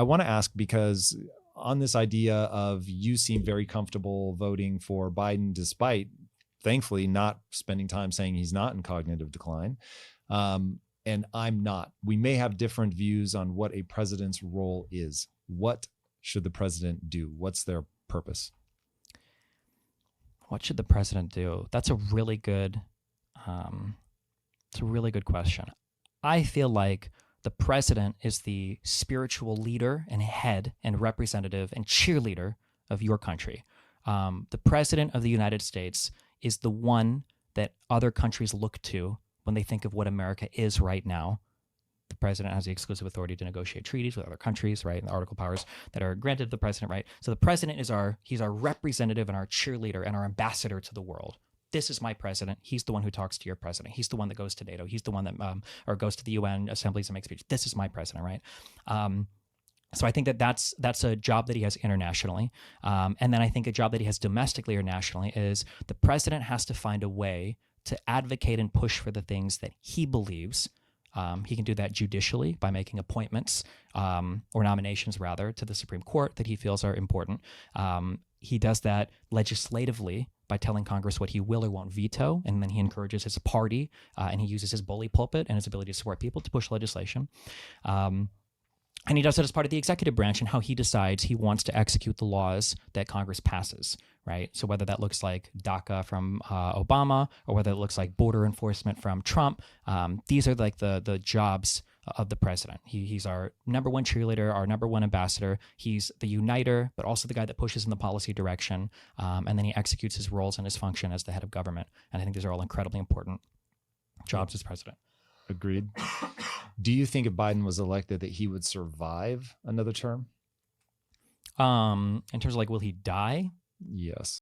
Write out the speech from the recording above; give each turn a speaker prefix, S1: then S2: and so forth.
S1: I want to ask because on this idea of you seem very comfortable voting for Biden, despite thankfully not spending time saying he's not in cognitive decline. And I'm not. We may have different views on what a president's role is. What should the president do? What's their purpose?
S2: What should the president do? That's a really good question. I feel like the president is the spiritual leader and head and representative and cheerleader of your country. The president of the United States is the one that other countries look to when they think of what America is right now. The president has the exclusive authority to negotiate treaties with other countries, right? And the article powers that are granted to the president, right? So the president is he's our representative and our cheerleader and our ambassador to the world. This is my president. He's the one who talks to your president. He's the one that goes to NATO. He's the one that, or goes to the UN assemblies and makes speeches. This is my president, right? So I think that's a job that he has internationally. And then I think a job that he has domestically or nationally is the president has to find a way to advocate and push for the things that he believes. He can do that judicially by making appointments or nominations, rather, to the Supreme Court that he feels are important. He does that legislatively by telling Congress what he will or won't veto, and then he encourages his party and he uses his bully pulpit and his ability to support people to push legislation. And he does it as part of the executive branch and how he decides he wants to execute the laws that Congress passes, right? So whether that looks like DACA from Obama or whether it looks like border enforcement from Trump, these are like the jobs of the president. He's our number one cheerleader, our number one ambassador. He's the uniter, but also the guy that pushes in the policy direction. And then he executes his roles and his function as the head of government. And I think these are all incredibly important jobs as president.
S1: Agreed. Do you think if Biden was elected that he would survive another term?
S2: In terms of like, will he die?
S1: Yes.